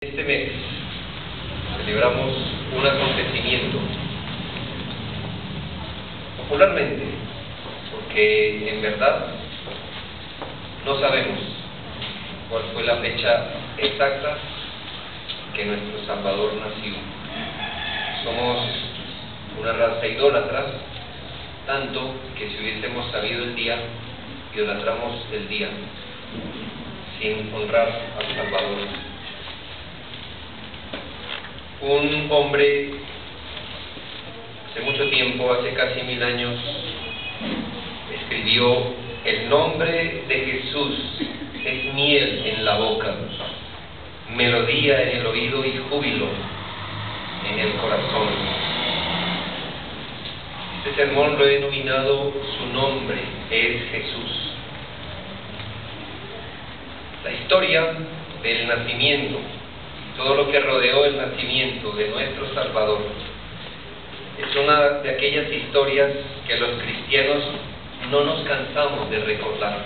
Este mes celebramos un acontecimiento, popularmente, porque en verdad no sabemos cuál fue la fecha exacta que nuestro Salvador nació. Somos una raza idólatra, tanto que si hubiésemos sabido el día, idolatramos el día, sin honrar al Salvador. Un hombre, hace mucho tiempo, hace casi 1000 años, escribió: el nombre de Jesús es miel en la boca, melodía en el oído y júbilo en el corazón. Este sermón lo he denominado: su nombre es Jesús. La historia del nacimiento, todo lo que rodeó el nacimiento de nuestro Salvador, es una de aquellas historias que los cristianos no nos cansamos de recordar.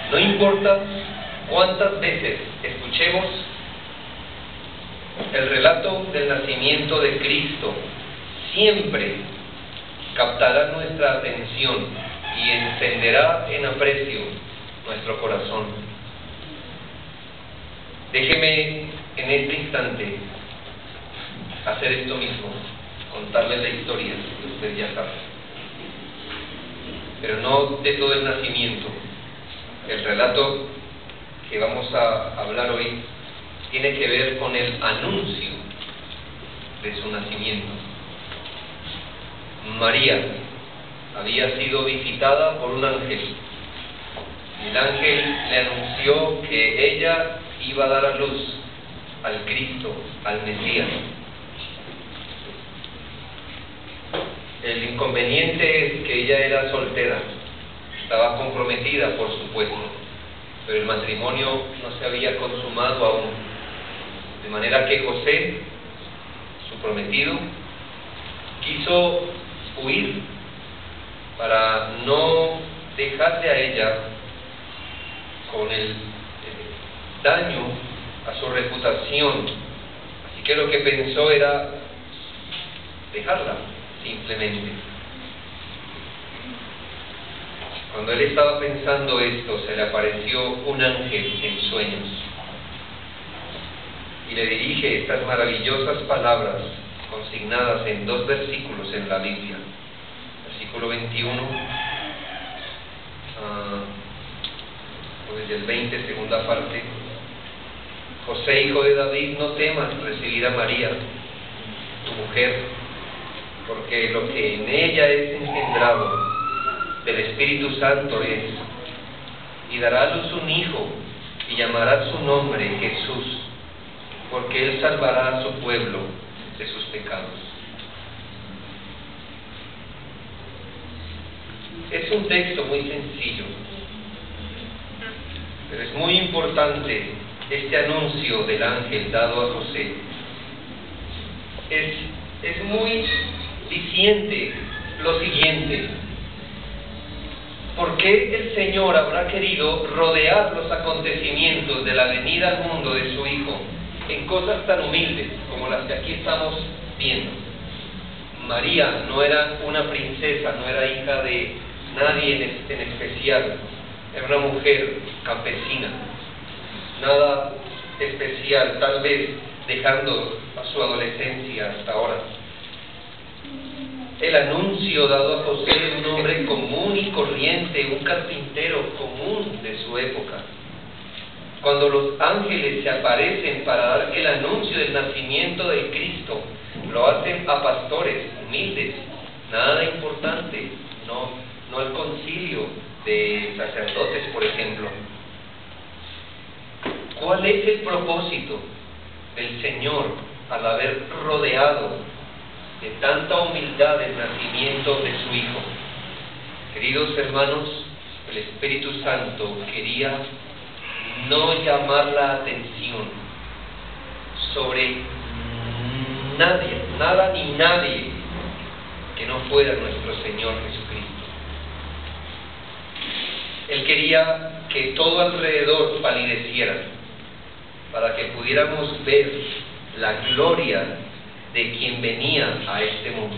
No importa cuántas veces escuchemos el relato del nacimiento de Cristo, siempre captará nuestra atención y encenderá en aprecio nuestro corazón. Déjeme en este instante hacer esto mismo, contarles la historia que usted ya sabe, pero no de todo el nacimiento. El relato que vamos a hablar hoy tiene que ver con el anuncio de su nacimiento. María había sido visitada por un ángel. El ángel le anunció que ella iba a dar a luz al Cristo, al Mesías. El inconveniente es que ella era soltera, estaba comprometida, por supuesto, pero el matrimonio no se había consumado aún, de manera que José, su prometido, quiso huir para no dejarle a ella con el daño a su reputación. Así que lo que pensó era dejarla, simplemente. Cuando él estaba pensando esto, se le apareció un ángel en sueños y le dirige estas maravillosas palabras consignadas en 2 versículos en la Biblia. Versículo 21, desde el 20, segunda parte: José, hijo de David, no temas recibir a María, tu mujer, porque lo que en ella es engendrado del Espíritu Santo es, y dará a luz un hijo, y llamará su nombre Jesús, porque él salvará a su pueblo de sus pecados. Es un texto muy sencillo, pero es muy importante este anuncio del ángel dado a José. Es muy diciente lo siguiente: ¿por qué el Señor habrá querido rodear los acontecimientos de la venida al mundo de su Hijo en cosas tan humildes como las que aquí estamos viendo? María no era una princesa, no era hija de nadie en especial, era una mujer campesina, nada especial, tal vez dejando a su adolescencia hasta ahora. El anuncio dado a José de un hombre común y corriente, un carpintero común de su época. Cuando los ángeles se aparecen para dar el anuncio del nacimiento de Cristo, lo hacen a pastores humildes, nada importante, no al concilio de sacerdotes, por ejemplo. ¿Cuál es el propósito del Señor al haber rodeado de tanta humildad el nacimiento de su Hijo? Queridos hermanos, el Espíritu Santo quería no llamar la atención sobre nadie, nada ni nadie que no fuera nuestro Señor Jesucristo. Él quería que todo alrededor palideciera, para que pudiéramos ver la gloria de quien venía a este mundo.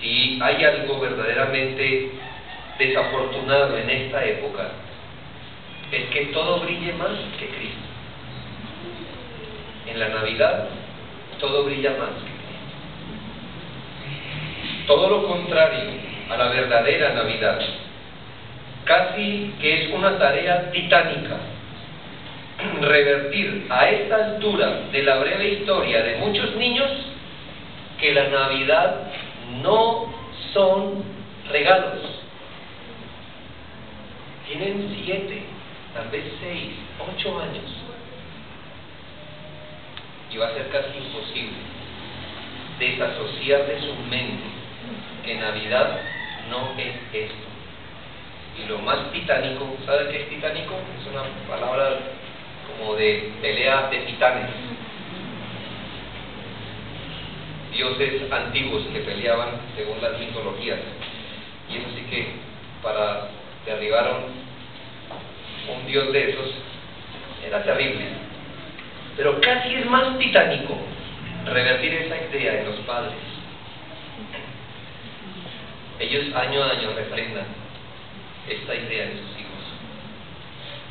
Si hay algo verdaderamente desafortunado en esta época, es que todo brille más que Cristo. En la Navidad, todo brilla más que Cristo. Todo lo contrario a la verdadera Navidad. Casi que es una tarea titánica revertir a esta altura de la breve historia de muchos niños que la Navidad no son regalos. Tienen 7, tal vez 6, 8 años. Y va a ser casi imposible desasociar de su mente que Navidad no es esto. Y lo más titánico, ¿sabe qué es titánico? Es una palabra como de pelea de titanes. Dioses antiguos que peleaban según las mitologías. Y eso sí que para derribar un dios de esos era terrible. Pero casi es más titánico revertir esa idea en los padres. Ellos año a año refrendan esta idea en sus hijos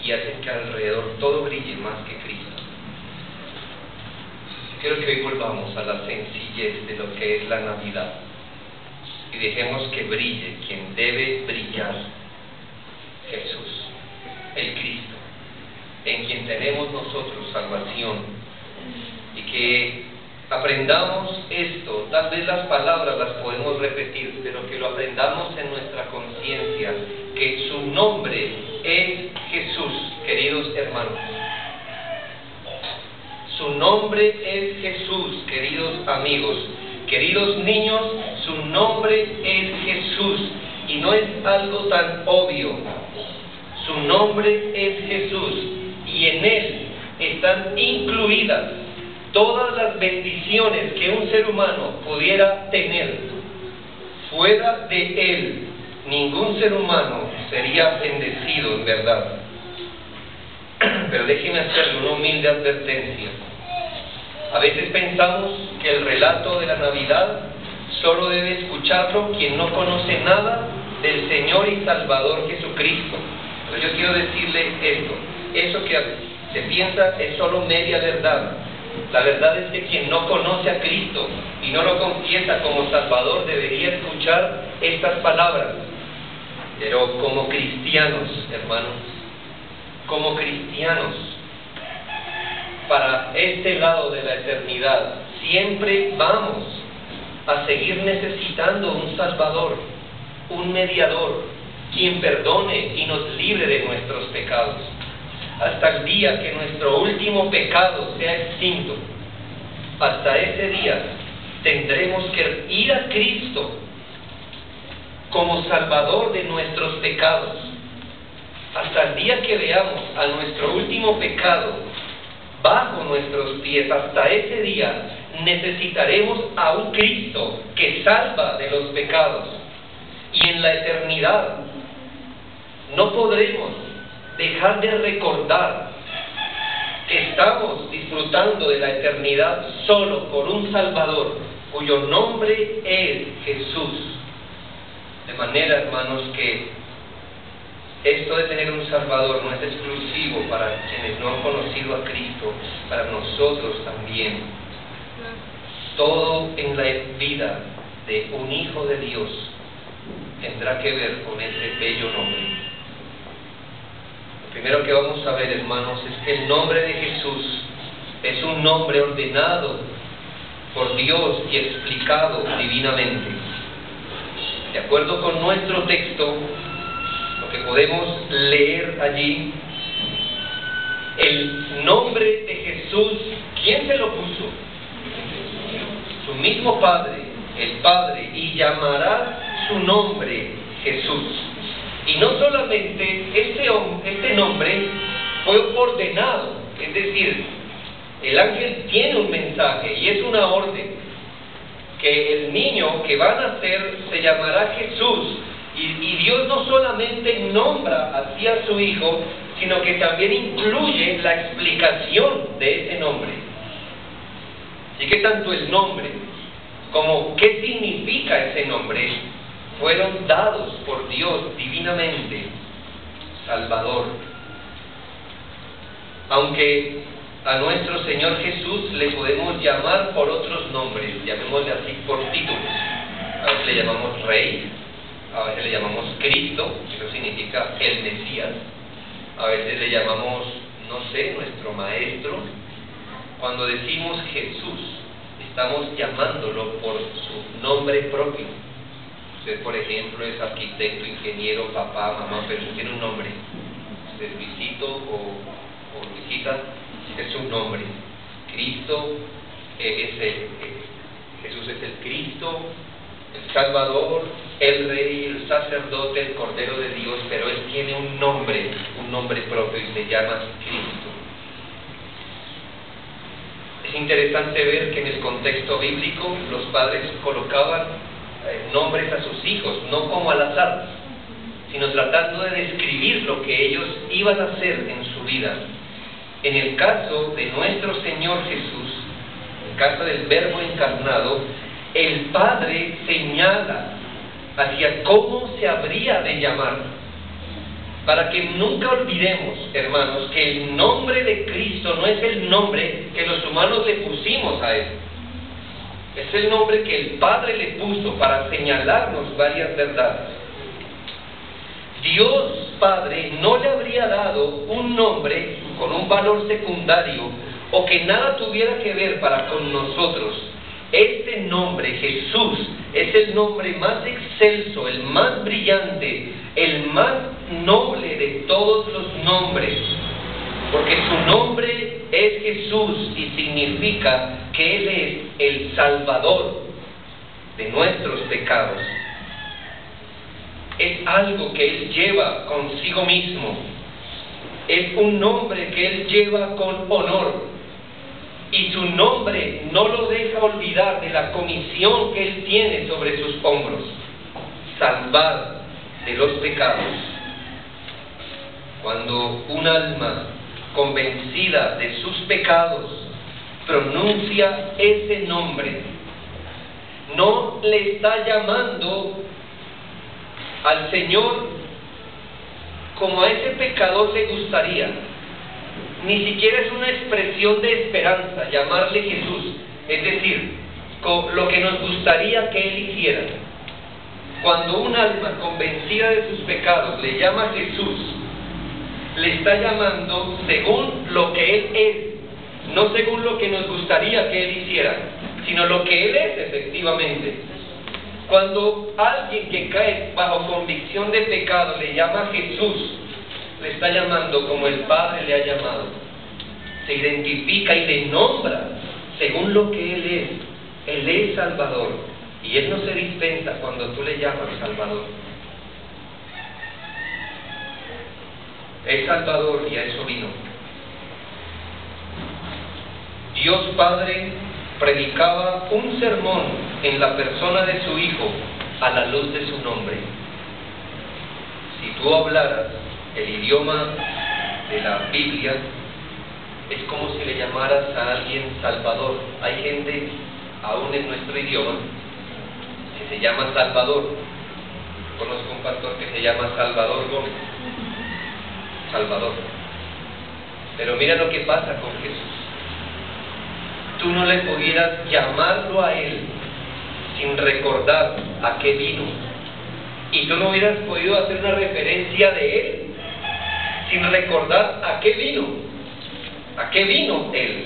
y hacen que alrededor todo brille más que Cristo. Quiero que hoy volvamos a la sencillez de lo que es la Navidad y dejemos que brille quien debe brillar: Jesús, el Cristo, en quien tenemos nosotros salvación. Y que aprendamos esto. Tal vez las palabras las podemos repetir, pero que lo aprendamos en nuestra conciencia, que su nombre es Jesús, queridos hermanos. Su nombre es Jesús, queridos amigos. Queridos niños, su nombre es Jesús. Y no es algo tan obvio. Su nombre es Jesús. Y en Él están incluidas todas las bendiciones que un ser humano pudiera tener. Fuera de Él, ningún ser humano sería bendecido en verdad. Pero déjeme hacerle una humilde advertencia. A veces pensamos que el relato de la Navidad solo debe escucharlo quien no conoce nada del Señor y Salvador Jesucristo. Pero yo quiero decirle esto: eso que se piensa es solo media verdad. La verdad es que quien no conoce a Cristo y no lo confiesa como Salvador debería escuchar estas palabras. Pero como cristianos, hermanos, como cristianos, para este lado de la eternidad, siempre vamos a seguir necesitando un Salvador, un mediador, quien perdone y nos libre de nuestros pecados, hasta el día que nuestro último pecado sea extinto. Hasta ese día tendremos que ir a Cristo como Salvador de nuestros pecados. Hasta el día que veamos a nuestro último pecado bajo nuestros pies, hasta ese día necesitaremos a un Cristo que salva de los pecados. Y en la eternidad no podremos dejar de recordar que estamos disfrutando de la eternidad solo por un Salvador cuyo nombre es Jesús. De manera, hermanos, que esto de tener un Salvador no es exclusivo para quienes no han conocido a Cristo, para nosotros también. Todo en la vida de un hijo de Dios tendrá que ver con ese bello nombre. Lo primero que vamos a ver, hermanos, es que el nombre de Jesús es un nombre ordenado por Dios y explicado divinamente. De acuerdo con nuestro texto, lo que podemos leer allí, el nombre de Jesús, ¿quién se lo puso? Su mismo Padre, el Padre, y llamará su nombre Jesús. Y no solamente este nombre fue ordenado, es decir, el ángel tiene un mensaje y es una orden, que el niño que va a nacer se llamará Jesús. Y Dios no solamente nombra así a su hijo, sino que también incluye la explicación de ese nombre. Así que tanto el nombre como qué significa ese nombre fueron dados por Dios divinamente. Salvador. Aunque a nuestro Señor Jesús le podemos llamar por otros nombres, llamémosle así por títulos. A veces le llamamos Rey, a veces le llamamos Cristo, que eso significa el Mesías. A veces le llamamos, no sé, nuestro Maestro. Cuando decimos Jesús, estamos llamándolo por su nombre propio. Usted, por ejemplo, es arquitecto, ingeniero, papá, mamá, pero usted tiene un nombre. Usted es Luisito o Luisita, es su nombre. Cristo Jesús es el Cristo, el Salvador, el Rey, el Sacerdote, el Cordero de Dios, pero Él tiene un nombre propio y se llama Cristo. Es interesante ver que en el contexto bíblico los padres colocaban nombres a sus hijos, no como al azar, sino tratando de describir lo que ellos iban a hacer en su vida. En el caso de nuestro Señor Jesús, en el caso del Verbo encarnado, el Padre señala hacia cómo se habría de llamar, para que nunca olvidemos, hermanos, que el nombre de Cristo no es el nombre que los humanos le pusimos a Él. Es el nombre que el Padre le puso para señalarnos varias verdades. Dios Padre no le habría dado un nombre con un valor secundario o que nada tuviera que ver para con nosotros. Este nombre, Jesús, es el nombre más excelso, el más brillante, el más noble de todos los nombres, porque su nombre es Jesús y significa que Él es el Salvador de nuestros pecados. Es algo que Él lleva consigo mismo, es un nombre que Él lleva con honor, y su nombre no lo deja olvidar de la comisión que Él tiene sobre sus hombros: salvar de los pecados. Cuando un alma convencida de sus pecados pronuncia ese nombre, no le está llamando al Señor como a ese pecador le gustaría. Ni siquiera es una expresión de esperanza llamarle Jesús, es decir, con lo que nos gustaría que Él hiciera. Cuando un alma convencida de sus pecados le llama a Jesús, le está llamando según lo que Él es, no según lo que nos gustaría que Él hiciera, sino lo que Él es efectivamente. Cuando alguien que cae bajo convicción de pecado le llama a Jesús, le está llamando como el Padre le ha llamado. Se identifica y le nombra según lo que Él es. Él es Salvador, y Él no se dispensa cuando tú le llamas Salvador. Es Salvador y a eso vino. Dios Padre predicaba un sermón en la persona de su Hijo a la luz de su nombre. Si tú hablaras el idioma de la Biblia, es como si le llamaras a alguien Salvador. Hay gente, aún en nuestro idioma, que se llama Salvador. Conozco un pastor que se llama Salvador Gómez. Salvador. Pero mira lo que pasa con Jesús. Tú no le pudieras llamarlo a Él sin recordar a qué vino. Y tú no hubieras podido hacer una referencia de Él sin recordar a qué vino. ¿A qué vino Él?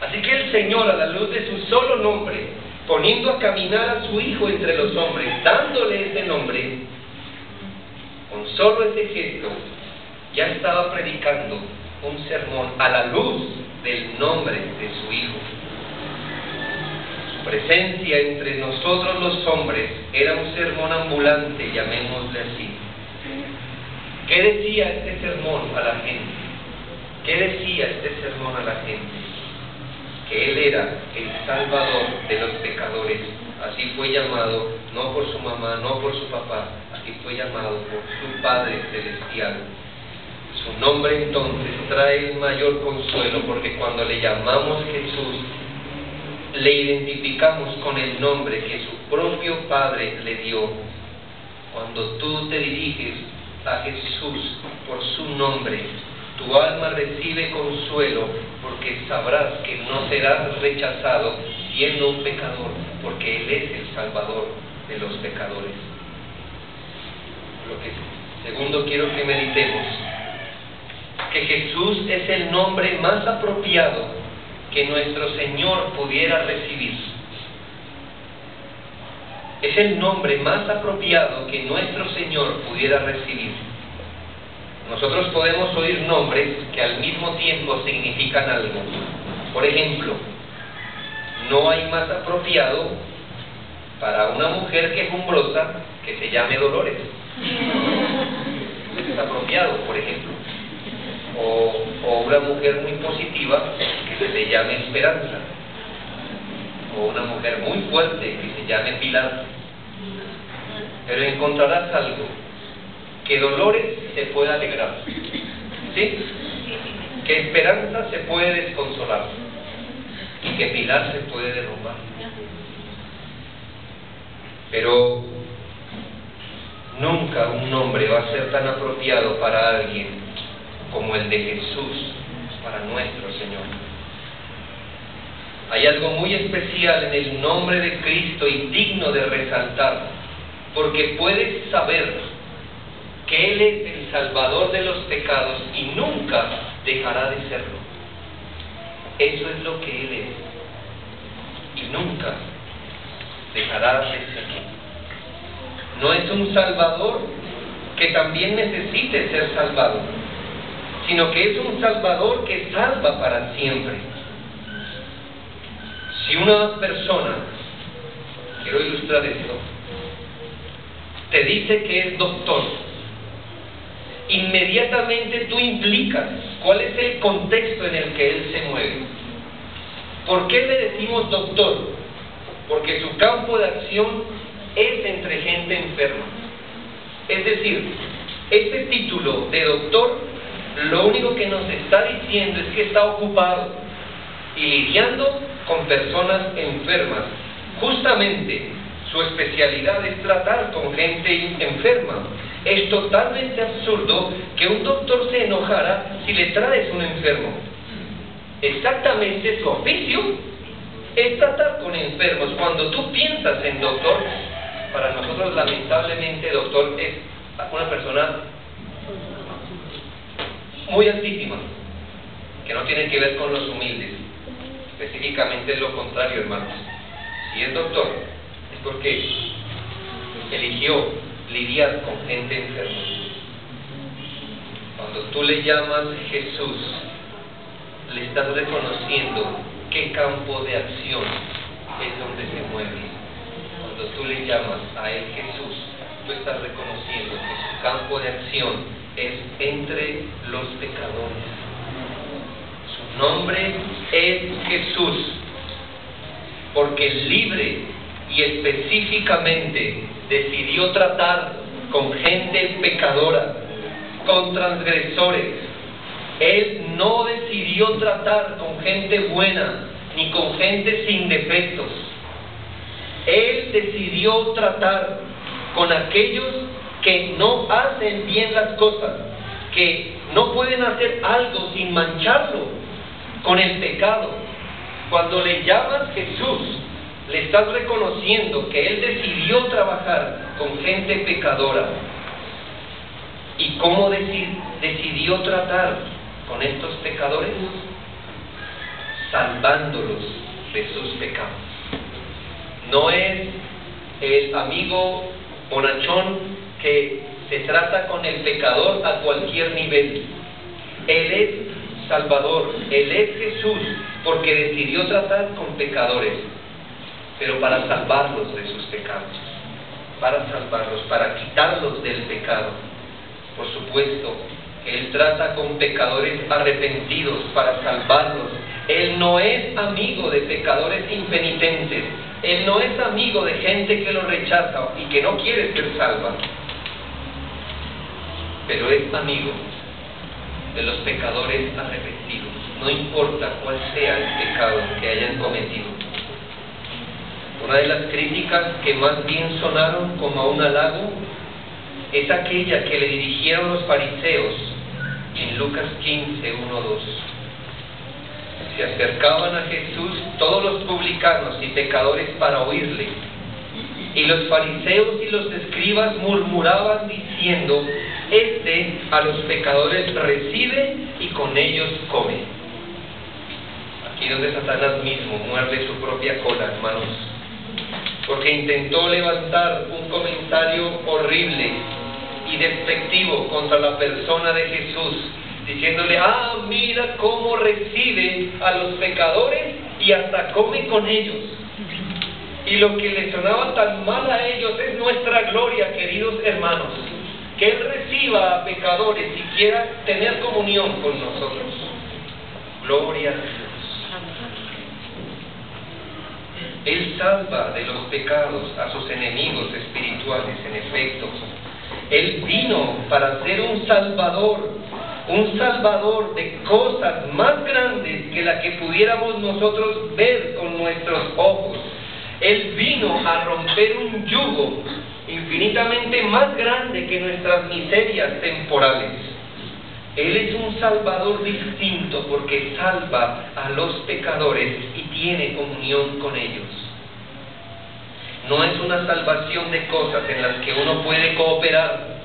Así que el Señor, a la luz de su solo nombre, poniendo a caminar a su Hijo entre los hombres, dándole ese nombre, con solo ese gesto, ya estaba predicando un sermón a la luz del nombre de su Hijo. Su presencia entre nosotros los hombres era un sermón ambulante, llamémosle así. ¿Qué decía este sermón a la gente? ¿Qué decía este sermón a la gente? Que Él era el Salvador de los pecadores. Así fue llamado, no por su mamá, no por su papá, así fue llamado por su Padre Celestial. Su nombre entonces trae el mayor consuelo, porque cuando le llamamos Jesús, le identificamos con el nombre que su propio Padre le dio. Cuando tú te diriges a Jesús por su nombre, tu alma recibe consuelo, porque sabrás que no serás rechazado siendo un pecador, porque Él es el Salvador de los pecadores. Lo que segundo quiero que meditemos, que Jesús es el nombre más apropiado que nuestro Señor pudiera recibir. Es el nombre más apropiado que nuestro Señor pudiera recibir. Nosotros podemos oír nombres que al mismo tiempo significan algo. Por ejemplo, no hay más apropiado para una mujer quejumbrosa que se llame Dolores. Es apropiado, por ejemplo. O una mujer muy positiva que se le llame Esperanza. O una mujer muy fuerte que se llame Pilar. Pero encontrarás algo, que Dolores se puede alegrar, ¿sí? Que Esperanza se puede desconsolar y que Pilar se puede derrumbar. Pero nunca un nombre va a ser tan apropiado para alguien como el de Jesús para nuestro Señor. Hay algo muy especial en el nombre de Cristo y digno de resaltar, porque puedes saber que Él es el Salvador de los pecados y nunca dejará de serlo. Eso es lo que Él es y nunca dejará de serlo. No es un Salvador que también necesite ser salvado, sino que es un Salvador que salva para siempre. Si una persona, quiero ilustrar esto, te dice que es doctor, inmediatamente tú implicas cuál es el contexto en el que él se mueve. ¿Por qué le decimos doctor? Porque su campo de acción es entre gente enferma. Es decir, este título de doctor lo único que nos está diciendo es que está ocupado y lidiando con personas enfermas. Justamente su especialidad es tratar con gente enferma. Es totalmente absurdo que un doctor se enojara si le traes un enfermo. Exactamente su oficio es tratar con enfermos. Cuando tú piensas en doctor, para nosotros lamentablemente doctor es una persona muy altísima, que no tiene que ver con los humildes. Específicamente es lo contrario, hermanos. Si es doctor, es porque eligió lidiar con gente enferma. Cuando tú le llamas Jesús, le estás reconociendo qué campo de acción es donde se mueve. Cuando tú le llamas a Él Jesús, tú estás reconociendo que su campo de acción es entre los pecadores. Su nombre es Jesús, porque libre y específicamente decidió tratar con gente pecadora, con transgresores. Él no decidió tratar con gente buena, ni con gente sin defectos. Él decidió tratar con aquellos que no hacen bien las cosas, que no pueden hacer algo sin mancharlo con el pecado. Cuando le llamas Jesús, le estás reconociendo que Él decidió trabajar con gente pecadora. ¿Y cómo decidió tratar con estos pecadores? Salvándolos de sus pecados. No es el amigo bonachón que se trata con el pecador a cualquier nivel. Él es Salvador, Él es Jesús, porque decidió tratar con pecadores, pero para salvarlos de sus pecados, para salvarlos, para quitarlos del pecado. Por supuesto, Él trata con pecadores arrepentidos para salvarlos. Él no es amigo de pecadores impenitentes. Él no es amigo de gente que lo rechaza y que no quiere ser salva. Pero es amigo de los pecadores arrepentidos, no importa cuál sea el pecado que hayan cometido. Una de las críticas que más bien sonaron como a un halago es aquella que le dirigieron los fariseos en Lucas 15, 1, 2. Se acercaban a Jesús todos los publicanos y pecadores para oírle, y los fariseos y los escribas murmuraban diciendo: este a los pecadores recibe y con ellos come. Aquí donde Satanás mismo muerde su propia cola, hermanos, porque intentó levantar un comentario horrible y despectivo contra la persona de Jesús, diciéndole: mira cómo recibe a los pecadores y hasta come con ellos. Y lo que le sonaba tan mal a ellos es nuestra gloria, queridos hermanos, que Él reciba a pecadores y quiera tener comunión con nosotros. Gloria a Dios. Él salva de los pecados a sus enemigos espirituales, en efecto. Él vino para ser un salvador de cosas más grandes que la que pudiéramos nosotros ver con nuestros ojos. Él vino a romper un yugo infinitamente más grande que nuestras miserias temporales. Él es un salvador distinto porque salva a los pecadores y tiene comunión con ellos. No es una salvación de cosas en las que uno puede cooperar.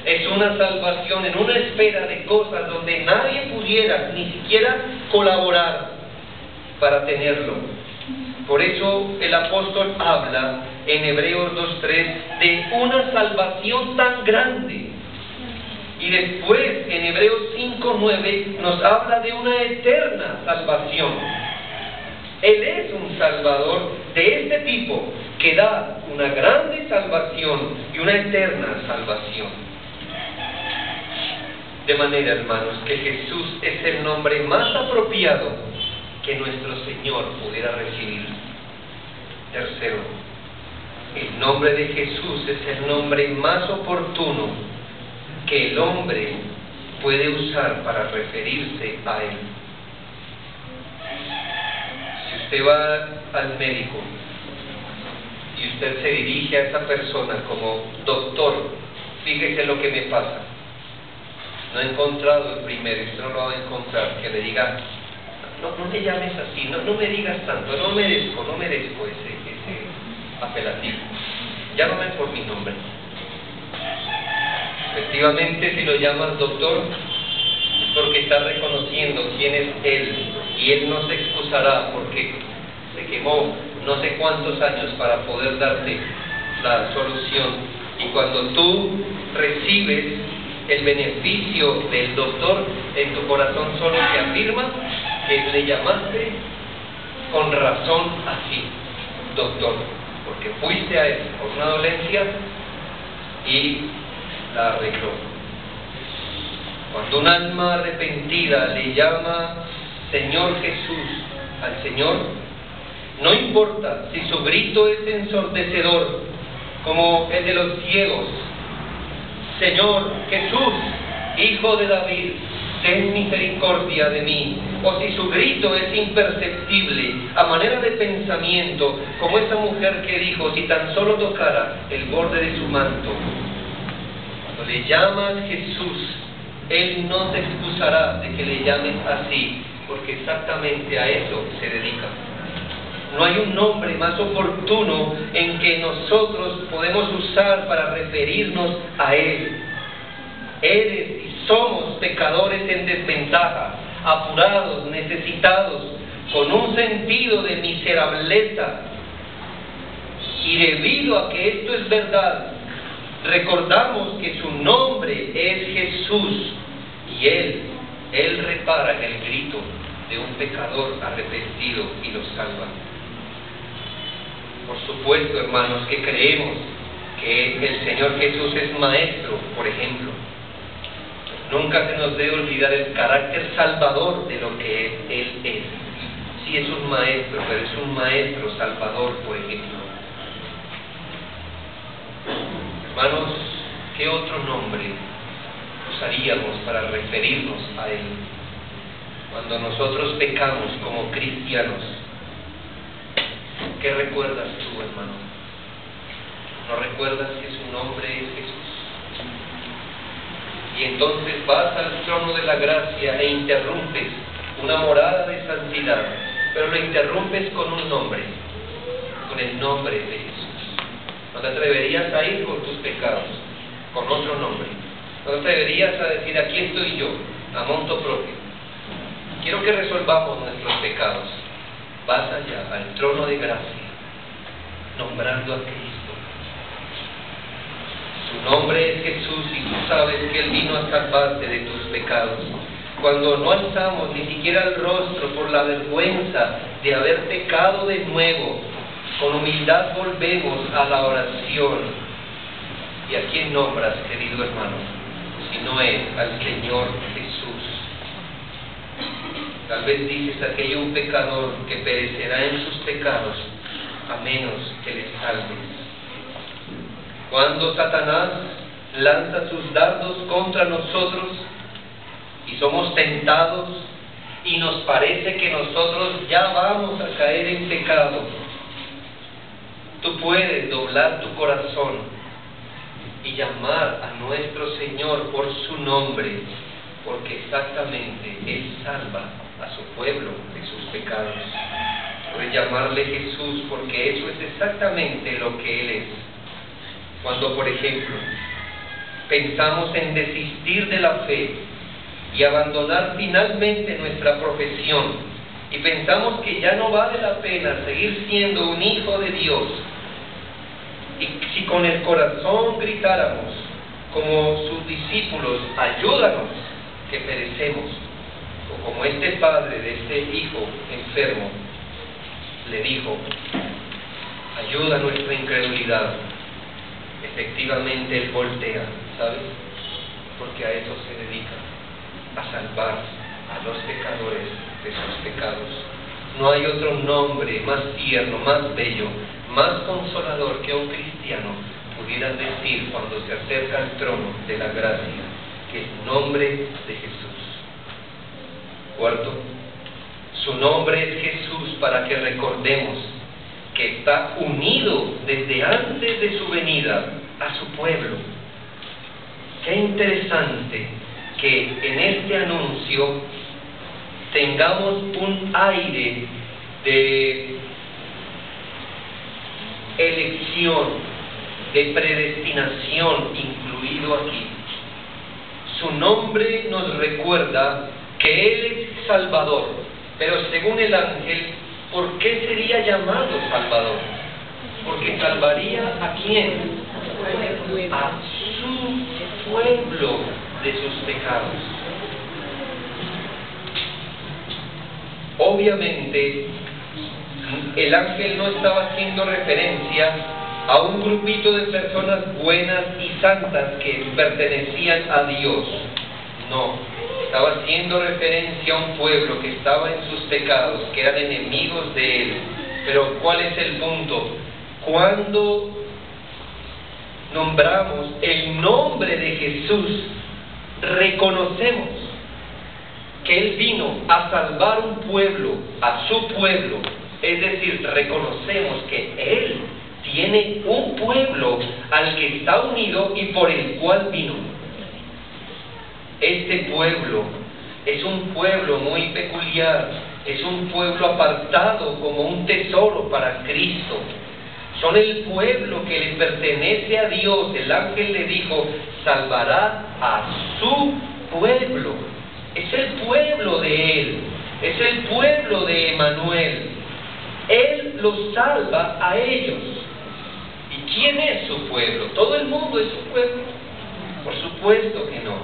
Es una salvación en una esfera de cosas donde nadie pudiera ni siquiera colaborar para tenerlo. Por eso el apóstol habla en Hebreos 2:3 de una salvación tan grande. Y después en Hebreos 5:9 nos habla de una eterna salvación. Él es un salvador de este tipo que da una grande salvación y una eterna salvación. De manera, hermanos, que Jesús es el nombre más apropiado que nuestro Señor pudiera recibir. Tercero, el nombre de Jesús es el nombre más oportuno que el hombre puede usar para referirse a Él. Si usted va al médico y usted se dirige a esa persona como: doctor, fíjese lo que me pasa. No he encontrado el primero, usted no lo va a encontrar, que le diga: no me llames así, no me digas tanto, no merezco ese apelativo. Llámame por mi nombre. Efectivamente, si lo llamas doctor, es porque está reconociendo quién es Él, y Él no se excusará porque se quemó no sé cuántos años para poder darte la solución. Y cuando tú recibes el beneficio del doctor, en tu corazón solo se afirma que le llamaste con razón así, doctor, porque fuiste a Él por una dolencia y la arregló. Cuando un alma arrepentida le llama Señor Jesús al Señor, no importa si su grito es ensordecedor, como el de los ciegos: Señor Jesús, Hijo de David, ten misericordia de mí. O si su grito es imperceptible, a manera de pensamiento, como esa mujer que dijo: si tan solo tocara el borde de su manto. Cuando le llamas Jesús, Él no te excusará de que le llames así, porque exactamente a eso se dedica. No hay un nombre más oportuno en que nosotros podemos usar para referirnos a Él. Eres y somos pecadores en desventaja, apurados, necesitados, con un sentido de miserableza. Y debido a que esto es verdad, recordamos que su nombre es Jesús, y Él repara el grito de un pecador arrepentido y lo salva. Por supuesto, hermanos, que creemos que el Señor Jesús es maestro, por ejemplo. Nunca se nos debe olvidar el carácter salvador de lo que Él es. Sí es un maestro, pero es un maestro salvador, por ejemplo. Hermanos, ¿qué otro nombre usaríamos para referirnos a Él? Cuando nosotros pecamos como cristianos, ¿qué recuerdas tú, hermano? ¿No recuerdas que su nombre es Jesús? Y entonces vas al trono de la gracia e interrumpes una morada de santidad, pero lo interrumpes con un nombre, con el nombre de Jesús. No te atreverías a ir por tus pecados con otro nombre. No te atreverías a decir, aquí estoy yo, a monto propio. Quiero que resolvamos nuestros pecados. Vas allá, al trono de gracia, nombrando a Cristo. Su nombre es Jesús y tú sabes que Él vino a salvarte de tus pecados. Cuando no alzamos ni siquiera el rostro por la vergüenza de haber pecado de nuevo, con humildad volvemos a la oración. ¿Y a quién nombras, querido hermano? Si no es al Señor Jesús. Tal vez dices, aquello un pecador que perecerá en sus pecados, a menos que le salves. Cuando Satanás lanza sus dardos contra nosotros y somos tentados y nos parece que nosotros ya vamos a caer en pecado, tú puedes doblar tu corazón y llamar a nuestro Señor por su nombre, porque exactamente Él salva a su pueblo de sus pecados. Puedes llamarle Jesús porque eso es exactamente lo que Él es. Cuando, por ejemplo, pensamos en desistir de la fe y abandonar finalmente nuestra profesión, y pensamos que ya no vale la pena seguir siendo un hijo de Dios, y si con el corazón gritáramos como sus discípulos, ayúdanos, que perecemos, o como este padre de este hijo enfermo le dijo, ayuda nuestra incredulidad, efectivamente Él voltea, ¿sabes? Porque a eso se dedica, a salvar a los pecadores de sus pecados. No hay otro nombre más tierno, más bello, más consolador que un cristiano pudiera decir cuando se acerca al trono de la gracia, que el nombre de Jesús. Cuarto, su nombre es Jesús para que recordemos que está unido desde antes de su venida a su pueblo. Qué interesante que en este anuncio tengamos un aire de elección, de predestinación incluido aquí. Su nombre nos recuerda que Él es Salvador, pero según el ángel, ¿por qué sería llamado Salvador? Porque salvaría ¿a quién? A su pueblo de sus pecados. Obviamente, el ángel no estaba haciendo referencia a un grupito de personas buenas y santas que pertenecían a Dios. No, estaba haciendo referencia a un pueblo que estaba en sus pecados, que eran enemigos de Él. Pero ¿cuál es el punto? Cuando nombramos el nombre de Jesús, reconocemos que Él vino a salvar un pueblo, a su pueblo. Es decir, reconocemos que Él tiene un pueblo al que está unido y por el cual vino. Este pueblo es un pueblo muy peculiar, es un pueblo apartado como un tesoro para Cristo. Son el pueblo que le pertenece a Dios. El ángel le dijo, salvará a su pueblo. Es el pueblo de Él, es el pueblo de Emmanuel. Él los salva a ellos. ¿Y quién es su pueblo? ¿Todo el mundo es su pueblo? Por supuesto que no.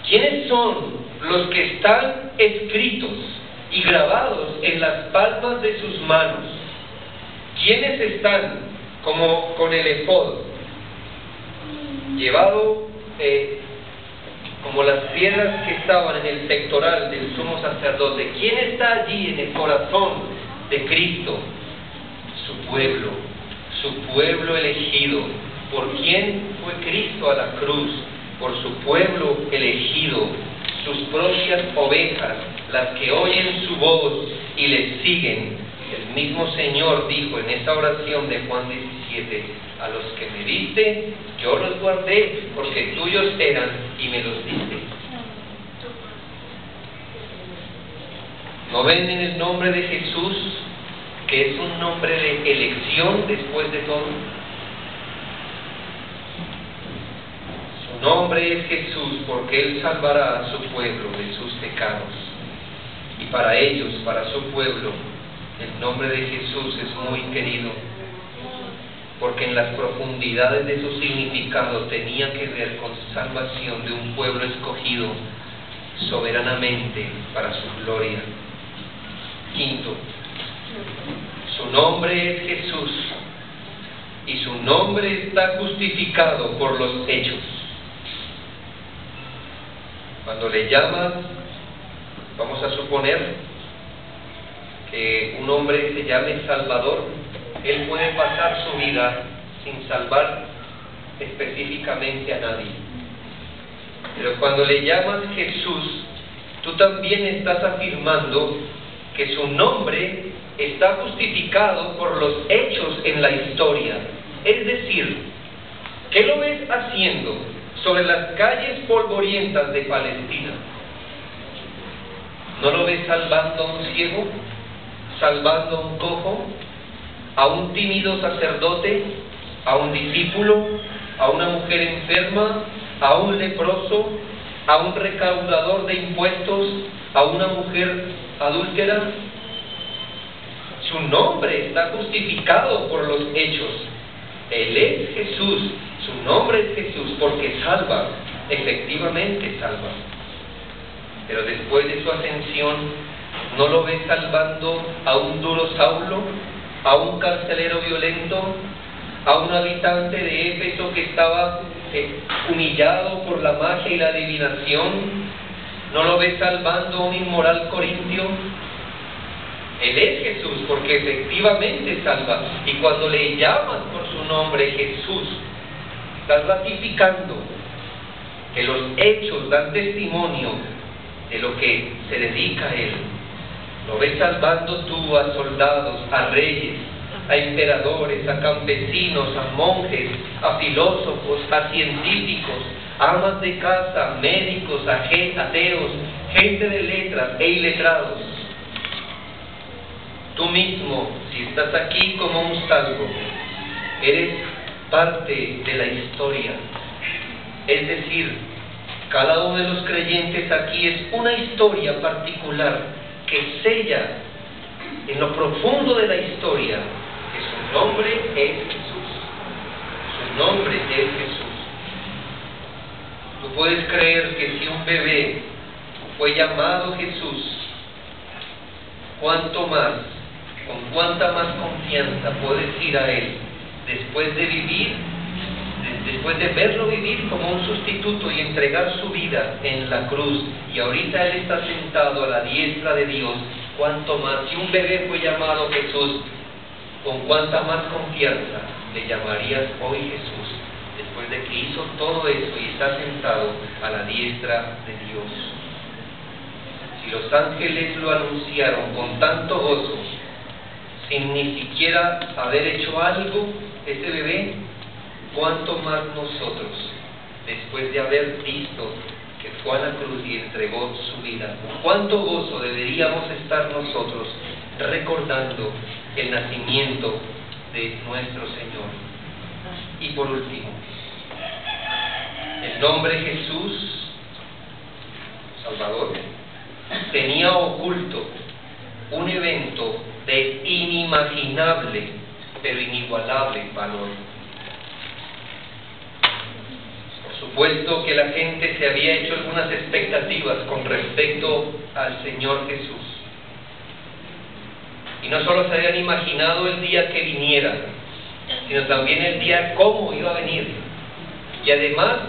¿Quiénes son los que están escritos y grabados en las palmas de sus manos? ¿Quiénes están como con el efod llevado como las piedras que estaban en el pectoral del sumo sacerdote? ¿Quién está allí en el corazón de Cristo? su pueblo elegido. ¿Por quién fue Cristo a la cruz? por su pueblo elegido, sus propias ovejas, las que oyen su voz y les siguen. El mismo Señor dijo en esta oración de Juan 17, a los que me diste, yo los guardé, porque tuyos eran y me los diste. ¿No ven en el nombre de Jesús que es un nombre de elección después de todo? Su nombre es Jesús porque Él salvará a su pueblo de sus pecados. Y para ellos, para su pueblo, el nombre de Jesús es muy querido, porque en las profundidades de su significado tenía que ver con salvación de un pueblo escogido soberanamente para su gloria. Quinto, su nombre es Jesús y su nombre está justificado por los hechos. Cuando le llaman, vamos a suponer que un hombre se llame Salvador, él puede pasar su vida sin salvar específicamente a nadie. Pero cuando le llamas Jesús, tú también estás afirmando que su nombre está justificado por los hechos en la historia. Es decir, ¿qué lo ves haciendo sobre las calles polvorientas de Palestina? ¿No lo ves salvando a un ciego? ¿Salvando a un cojo? ¿A un tímido sacerdote? ¿A un discípulo? ¿A una mujer enferma? ¿A un leproso? ¿A un recaudador de impuestos? ¿A una mujer adúltera? Su nombre está justificado por los hechos. Él es Jesús, su nombre es Jesús porque salva, efectivamente salva. Pero después de su ascensión, ¿no lo ves salvando a un duro Saulo, a un carcelero violento, a un habitante de Éfeso que estaba humillado por la magia y la adivinación? ¿No lo ves salvando a un inmoral corintio? Él es Jesús porque efectivamente salva. Y cuando le llamas por su nombre Jesús, estás ratificando que los hechos dan testimonio de lo que se dedica a Él. Lo ves salvando tú a soldados, a reyes, a emperadores, a campesinos, a monjes, a filósofos, a científicos, amas de casa, médicos, ateos, gente de letras e iletrados. Tú mismo, si estás aquí como un salvo, eres parte de la historia. Es decir, cada uno de los creyentes aquí es una historia particular que sella en lo profundo de la historia que su nombre es Jesús. Su nombre es Jesús. Tú puedes creer que si un bebé fue llamado Jesús, ¿cuánto más, con cuánta más confianza puedes ir a Él después de verlo vivir como un sustituto y entregar su vida en la cruz, y ahorita Él está sentado a la diestra de Dios? Cuánto más, si un bebé fue llamado Jesús, con cuánta más confianza le llamarías hoy Jesús, después de que hizo todo eso y está sentado a la diestra de Dios. Si los ángeles lo anunciaron con tanto gozo, sin ni siquiera haber hecho algo, ese bebé, ¿cuánto más nosotros, después de haber visto que fue a la cruz y entregó su vida? ¿Cuánto gozo deberíamos estar nosotros recordando el nacimiento de nuestro Señor? Y por último, el nombre Jesús, Salvador, tenía oculto un evento de inimaginable pero inigualable valor. Por supuesto que la gente se había hecho algunas expectativas con respecto al Señor Jesús. Y no solo se habían imaginado el día que viniera, sino también el día cómo iba a venir. Y además,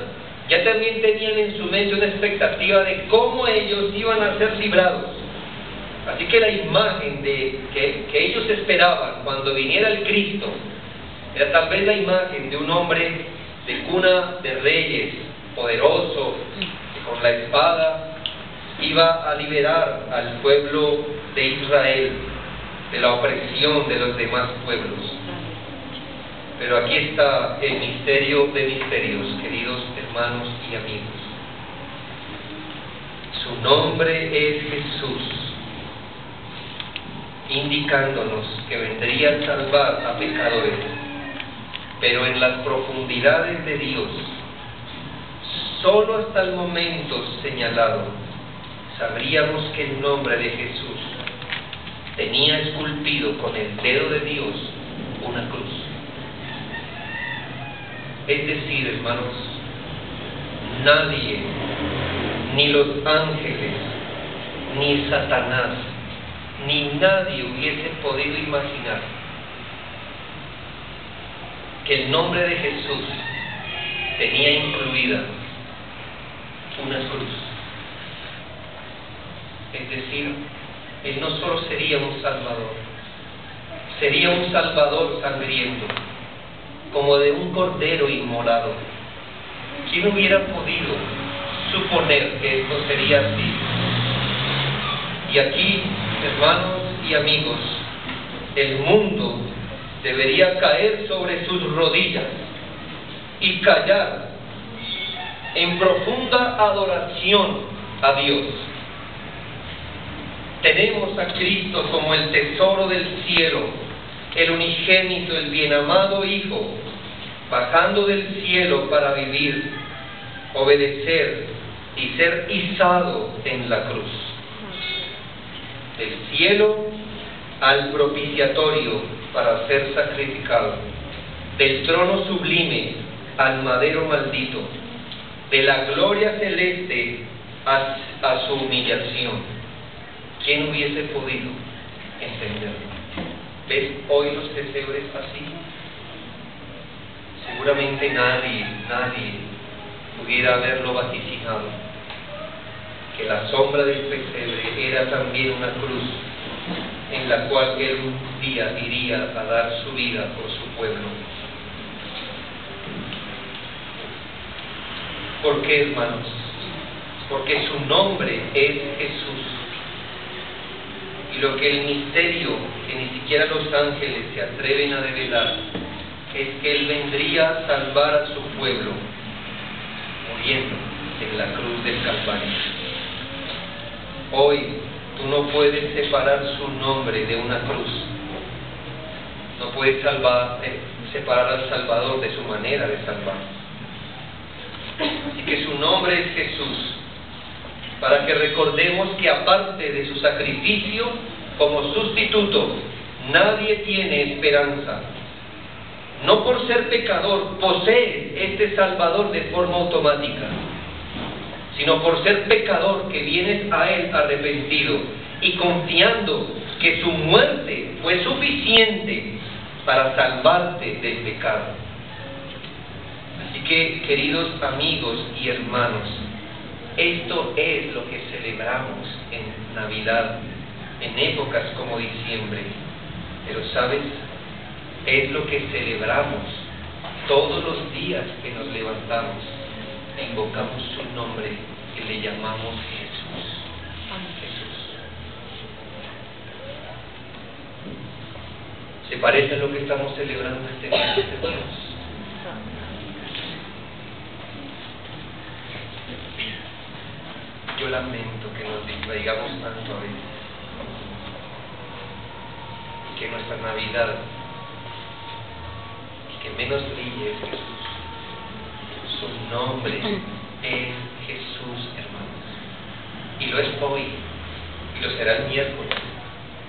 ya también tenían en su mente una expectativa de cómo ellos iban a ser librados. Así que la imagen que ellos esperaban cuando viniera el Cristo era tal vez la imagen de un hombre de cuna de reyes, poderoso, que con la espada iba a liberar al pueblo de Israel de la opresión de los demás pueblos. Pero aquí está el misterio de misterios, queridos hermanos y amigos. Su nombre es Jesús, indicándonos que vendría a salvar a pecadores, pero en las profundidades de Dios, solo hasta el momento señalado, sabríamos que el nombre de Jesús tenía esculpido con el dedo de Dios una cruz. Es decir, hermanos, nadie, ni los ángeles, ni Satanás, ni nadie hubiese podido imaginar que el nombre de Jesús tenía incluida una cruz. Es decir, Él no solo sería un Salvador, sería un Salvador sangriento, como de un cordero inmolado. ¿Quién hubiera podido suponer que esto sería así? Y aquí, hermanos y amigos, el mundo debería caer sobre sus rodillas y callar en profunda adoración a Dios. Tenemos a Cristo como el tesoro del cielo, el unigénito, el bienamado Hijo, bajando del cielo para vivir, obedecer y ser izado en la cruz. Del cielo al propiciatorio para ser sacrificado, del trono sublime al madero maldito, de la gloria celeste a su humillación. ¿Quién hubiese podido entenderlo? ¿Ves hoy los pesebres así? Seguramente nadie pudiera haberlo vaticinado, que la sombra del pesebre era también una cruz en la cual Él un día iría a dar su vida por su pueblo. ¿Por qué, hermanos? Porque su nombre es Jesús. Y lo que el misterio, que ni siquiera los ángeles se atreven a develar, es que Él vendría a salvar a su pueblo, muriendo en la cruz del Calvario. Hoy tú no puedes separar su nombre de una cruz. No puedes separar al Salvador de su manera de salvar. Así que su nombre es Jesús, para que recordemos que aparte de su sacrificio como sustituto, nadie tiene esperanza. No por ser pecador posee este Salvador de forma automática, sino por ser pecador que vienes a Él arrepentido y confiando que su muerte fue suficiente para salvarte del pecado. Así que, queridos amigos y hermanos, esto es lo que celebramos en Navidad, en épocas como diciembre. Pero ¿sabes? Es lo que celebramos todos los días que nos levantamos e invocamos su nombre y le llamamos Jesús. Jesús. ¿Se parece a lo que estamos celebrando este día, hermanos? Yo lamento que nos distraigamos tanto a veces y que nuestra Navidad, y que menos brille es Jesús. Su nombre es Jesús, hermanos, y lo es hoy, y lo será el miércoles,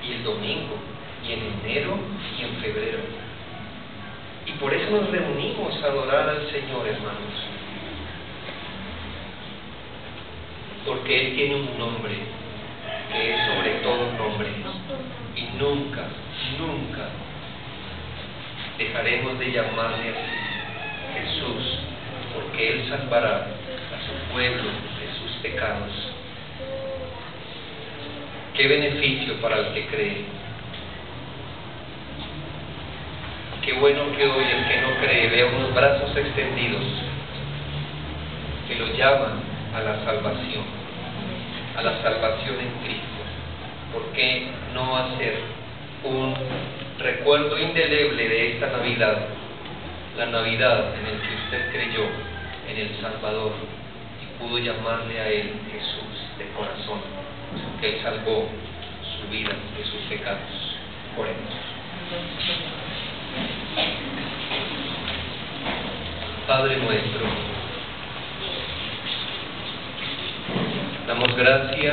y el domingo, y en enero, y en febrero. Y por eso nos reunimos a adorar al Señor, hermanos. Porque Él tiene un nombre que es sobre todo nombre, y nunca dejaremos de llamarle así, Jesús, porque Él salvará a su pueblo de sus pecados. Qué beneficio para el que cree. Qué bueno que hoy el que no cree vea unos brazos extendidos, que lo llama a la salvación en Cristo. ¿Por qué no hacer un recuerdo indeleble de esta Navidad, la Navidad en la que usted creyó en el Salvador y pudo llamarle a Él Jesús de corazón, que Él salvó su vida de sus pecados? Oremos. Padre nuestro, damos gracias